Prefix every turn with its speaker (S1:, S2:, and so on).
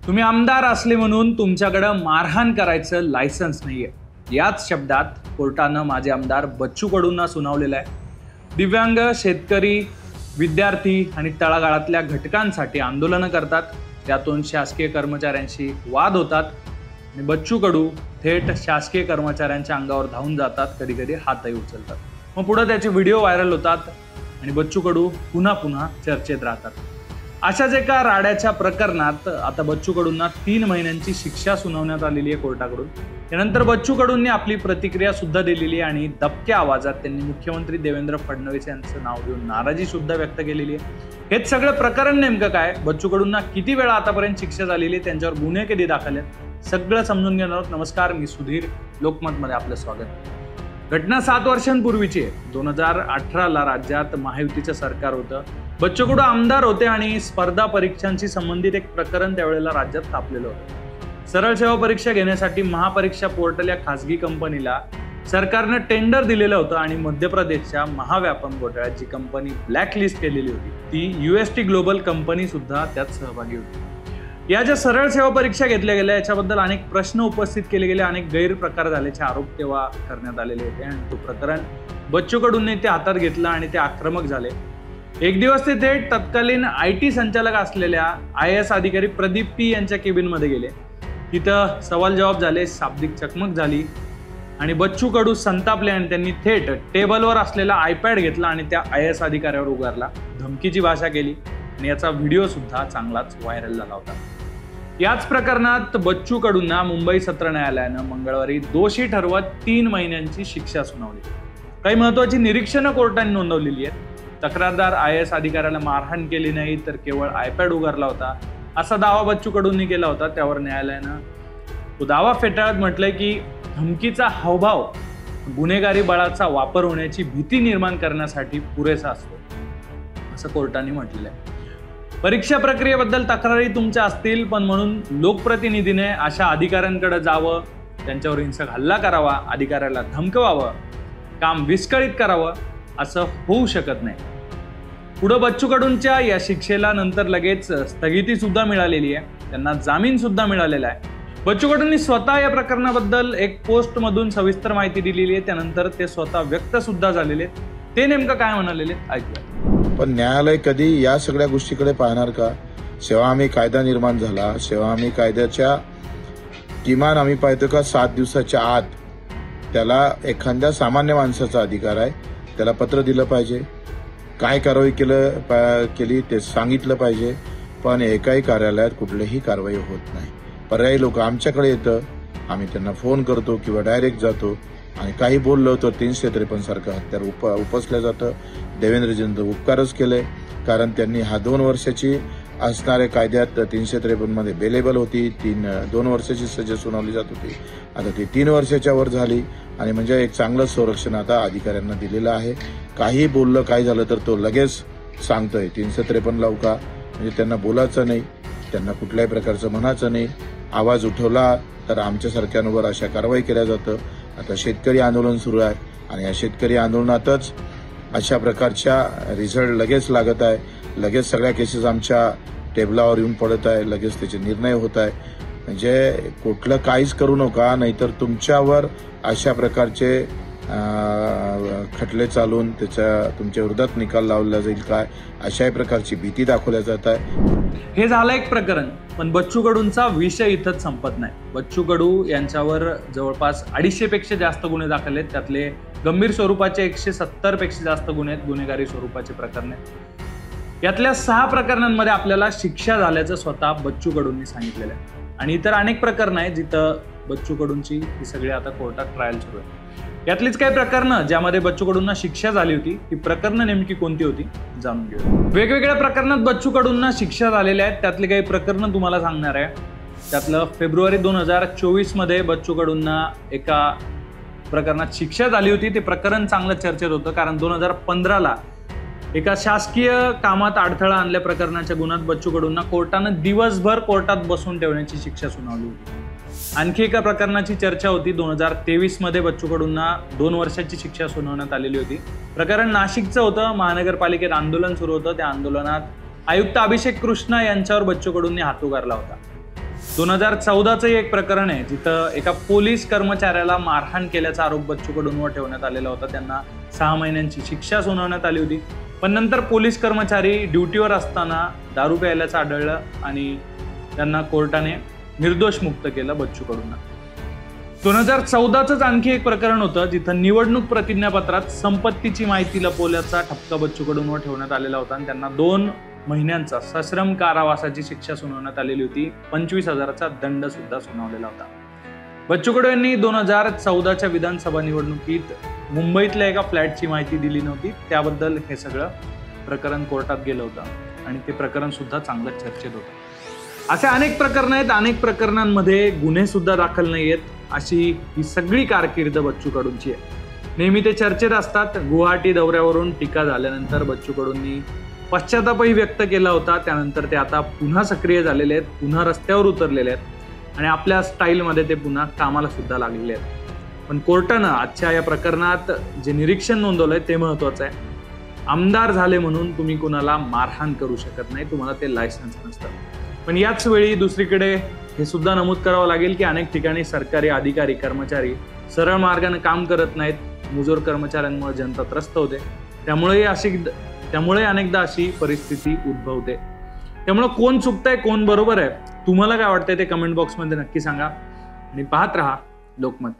S1: तुम्ही आमदार असले म्हणून तुमच्याकडे मारहाण करायचं लायसन्स नाहीये, याच शब्दात कोर्टानं माझे आमदार बच्चू कडूंना सुनावलेलं आहे. दिव्यांग, शेतकरी, विद्यार्थी आणि तळागाळातल्या घटकांसाठी आंदोलनं करतात, त्यातून शासकीय कर्मचाऱ्यांशी वाद होतात आणि बच्चू कडू थेट शासकीय कर्मचाऱ्यांच्या अंगावर धावून जातात, कधी कधी हातही उचलतात. मग पुढे त्याचे व्हिडिओ व्हायरल होतात आणि बच्चू कडू पुन्हा पुन्हा चर्चेत राहतात. अशाच एका राड्याच्या प्रकरणात आता बच्चू कडूंना 3 महिन्यांची शिक्षा सुनावण्यात आलेली आहे कोर्टाकडून. त्यानंतर बच्चू कडूंनी आपली प्रतिक्रिया सुद्धा दिलेली आहे आणि दबक्या आवाजात त्यांनी मुख्यमंत्री देवेंद्र फडणवीस यांचं नाव घेऊन नाराजी सुद्धा व्यक्त केलेली आहे. हेच सगळं प्रकरण नेमकं काय, बच्चू कडूंना किती वेळा आतापर्यंत शिक्षा झालेली आहे, त्यांच्यावर गुन्हे कधी दाखल आहेत, सगळं समजून घेणार आहोत. नमस्कार, मी सुधीर, लोकमतमध्ये आपलं स्वागत. घटना 7 वर्षांपूर्वीची आहे. 2018ला राज्यात महायुतीचं सरकार होतं. बच्चू कडू आमदार होते आणि स्पर्धा परीक्षांशी संबंधित एक प्रकरण त्यावेळेला राज्यात तापलेलं होतं. सरळ सेवा परीक्षा घेण्यासाठी महापरीक्षा पोर्टल या खासगी कंपनीला सरकारनं टेंडर दिलेलं होतं आणि मध्य प्रदेशच्या महाव्यापम घोटाळ्यात जी कंपनी ब्लॅकलिस्ट केलेली होती ती UST ग्लोबल कंपनी सुद्धा त्यात सहभागी होती. या ज्या सरळ सेवा परीक्षा घेतल्या गेल्या याच्याबद्दल अनेक प्रश्न उपस्थित केले गेले, अनेक गैरप्रकार झाल्याचे आरोप तेव्हा करण्यात आलेले होते आणि तो प्रकरण बच्चू कडूंनी ते हातात घेतलं आणि ते आक्रमक झाले. एक दिवस ते थेट तत्कालीन IT संचालक असलेल्या IAS अधिकारी प्रदीप P यांच्या केबिनमध्ये गेले. तिथं सवाल जवाब झाले, शाब्दिक चकमक झाली आणि बच्चू कडू संतापले आणि त्यांनी थेट टेबलवर असलेला iPad घेतला आणि त्या IAS अधिकाऱ्यावर उगारला, धमकीची भाषा केली आणि याचा व्हिडिओ सुद्धा चांगलाच व्हायरल झाला होता. याच प्रकरणात बच्चू कडूंना मुंबई सत्र न्यायालयानं मंगळवारी दोषी ठरवत 3 महिन्यांची शिक्षा सुनावली. काही महत्वाची निरीक्षणं कोर्टाने नोंदवलेली आहेत. तक्रारदार IAS अधिकाऱ्याला मारहाण केली नाही तर केवळ iPad उगारला होता असा दावा बच्चू कडूंनी केला होता. त्यावर न्यायालयानं तो दावा फेटाळत म्हटलंय की धमकीचा हावभाव गुन्हेगारी बळाचा वापर होण्याची भीती निर्माण करण्यासाठी पुरेसा असतो, असं कोर्टाने म्हटलेलं आहे. परीक्षा प्रक्रियेबद्दल तक्रारी तुमच्या असतील, पण म्हणून लोकप्रतिनिधीने अशा अधिकाऱ्यांकडे जावं, त्यांच्यावर हिंसक हल्ला करावा, अधिकाऱ्याला धमकवावं, काम विस्कळीत करावं असं होऊ शकत नाही. पुढे बच्चू कडूंच्या या शिक्षेला नंतर लगेच स्थगिती सुद्धा मिळालेली आहे, त्यांना जामीन सुद्धा मिळालेला आहे. बच्चू कडूंनी स्वतः या प्रकरणाबद्दल एक पोस्ट मधून सविस्तर माहिती दिलेली आहे. त्यानंतर ते स्वतः व्यक्त सुद्धा झालेले. ते नेमकं काय म्हणालेले ऐकूया.
S2: पण न्यायालय कधी या सगळ्या गोष्टीकडे पाहणार का? जेव्हा आम्ही कायदा निर्माण झाला, जेव्हा आम्ही कायद्याच्या किमान आम्ही पाहतो का 7 दिवसाच्या आत त्याला एखाद्या सामान्य माणसाचा अधिकार आहे, त्याला पत्र दिलं पाहिजे, काय कारवाई केली ते सांगितलं पाहिजे. पण एकाही कार्यालयात कुठलीही कारवाई होत नाही. पर्यायी लोक आमच्याकडे येतं, आम्ही त्यांना फोन करतो किंवा डायरेक्ट जातो आणि काही बोललो तर 353 सारखं हत्यार उपसलं जातं. देवेंद्रजींचं उपकारच केलंय, कारण त्यांनी हा 2 वर्षाची असणाऱ्या कायद्यात 353 मध्ये बेलेबल होती, 2 वर्षाची सजा सुनावली जात होती. आता ती 3 वर्षाच्या वर झाली आणि म्हणजे एक चांगलं संरक्षण आता अधिकाऱ्यांना दिलेलं आहे. काही बोललं, काय झालं तर तो लगेच सांगतोय. 353 लावू का म्हणजे त्यांना बोलायचं नाही, त्यांना कुठल्याही प्रकारचं म्हणायचं नाही. आवाज उठवला तर आमच्यासारख्यांवर अशा कारवाई केल्या जातं. आता शेतकरी आंदोलन सुरू आहे आणि या शेतकरी आंदोलनातच अशा प्रकारच्या रिझल्ट लगेच लागत आहे. लगेच सगळ्या केसेस आमच्या टेबलावर येऊन पडत आहे, लगेच त्याचे निर्णय होत आहे. म्हणजे कुठलं काहीच करू नका, नाहीतर तुमच्यावर अशा प्रकारचे खटले चालून तुमच्या विरोधात निकाल लावला जाईल काय, अशाही प्रकारची भीती दाखवल्या जात आहे.
S1: हे झालं एक प्रकरण, पण बच्चू कडूंचा विषय इथंच संपत नाही. बच्चू कडू यांच्यावर जवळपास 250 पेक्षा जास्त गुन्हे दाखल आहेत. त्यातले गंभीर स्वरूपाचे 170 पेक्षा जास्त गुन्हे आहेत, गुन्हेगारी स्वरूपाचे प्रकरण आहेत. यातल्या 6 प्रकरणांमध्ये आपल्याला शिक्षा झाल्याचं स्वतः बच्चू कडूंनी सांगितलेलं आहे आणि इतर अनेक प्रकरणं आहेत जिथं बच्चू कडूंची ही सगळी आता कोर्टात ट्रायल सुरू आहे. यातलीच काही प्रकरणं ज्यामध्ये बच्चू कडूंना शिक्षा झाली होती, ती प्रकरणं नेमकी कोणती होती जाणून घेऊया. वेगवेगळ्या प्रकरणात बच्चू कडूंना शिक्षा झालेल्या आहेत. त्यातली काही प्रकरणं तुम्हाला सांगणार आहे. त्यातलं फेब्रुवारी 2024 मध्ये बच्चू कडूंना एका प्रकरणात शिक्षा झाली होती. ते प्रकरण चांगलं चर्चेत होतं, कारण 2015ला एका शासकीय कामात अडथळा आणल्या प्रकरणाच्या गुन्ह्यात बच्चू कडूंना कोर्टानं दिवसभर कोर्टात बसून ठेवण्याची शिक्षा सुनावली होती. आणखी एका प्रकरणाची चर्चा होती. 2023 मध्ये बच्चू कडूंना 2 वर्षाची शिक्षा सुनावण्यात आलेली होती. प्रकरण नाशिकचं होतं. महानगरपालिकेत आंदोलन सुरू होतं. त्या आंदोलनात आयुक्त अभिषेक कृष्णा यांच्यावर बच्चू कडूंनी हात उगारला होता. 2014चं एक प्रकरण आहे जिथं एका पोलीस कर्मचाऱ्याला मारहाण केल्याचा आरोप बच्चू कडूंवर ठेवण्यात आलेला होता. त्यांना 6 महिन्यांची शिक्षा सुनावण्यात आली होती. पण नंतर पोलीस कर्मचारी ड्युटीवर असताना दारू प्यायल्याचं आढळलं आणि त्यांना कोर्टाने निर्दोष मुक्त केलं बच्चू कडूंना. 2014च आणखी एक प्रकरण होतं जिथं निवडणूक प्रतिज्ञापत्रात संपत्तीची माहिती लपवल्याचा ठपका बच्चू कडूंवर ठेवण्यात आलेला होता आणि त्यांना 2 महिन्यांचा सश्रम कारावासाची शिक्षा सुनावण्यात आलेली होती. 25,000चा दंड सुद्धा सुनावलेला होता. बच्चू कडू यांनी 2014च्या विधानसभा निवडणुकीत मुंबईतल्या एका फ्लॅटची माहिती दिली नव्हती. त्याबद्दल हे सगळं प्रकरण कोर्टात गेलं होतं आणि ते प्रकरण सुद्धा चांगलं चर्चेत होतं. असे अनेक प्रकरणं आहेत. अनेक प्रकरणांमध्ये गुन्हे सुद्धा दाखल नाही आहेत. अशी ही सगळी कारकीर्द बच्चू कडूंची आहे. नेहमी ते चर्चेत असतात. गुवाहाटी दौऱ्यावरून टीका झाल्यानंतर बच्चू कडूंनी पश्चातापही व्यक्त केला होता. त्यानंतर ते आता पुन्हा सक्रिय झालेले आहेत, पुन्हा रस्त्यावर उतरलेले आहेत आणि आपल्या स्टाईलमध्ये ते पुन्हा कामाला सुद्धा लागलेले आहेत. पण कोर्टानं आजच्या या प्रकरणात जे निरीक्षण नोंदवलंय ते महत्वाचं आहे. आमदार झाले म्हणून तुम्ही कुणाला मारहाण करू शकत नाही, तुम्हाला ते लायसन्स नसतं. पण याच वेळी दुसरीकडे हे सुद्धा नमूद करावं लागेल की अनेक ठिकाणी सरकारी अधिकारी कर्मचारी सरळ मार्गाने काम करत नाहीत. मुजोर कर्मचाऱ्यांमुळे जनता त्रस्त होते. त्यामुळे अनेकदा अशी परिस्थिती उद्भवते. त्यामुळे कोण चुकतंय कोण बरोबर आहे, तुम्हाला काय वाटतंय ते कमेंट बॉक्समध्ये नक्की सांगा आणि पाहत राहा लोकमत.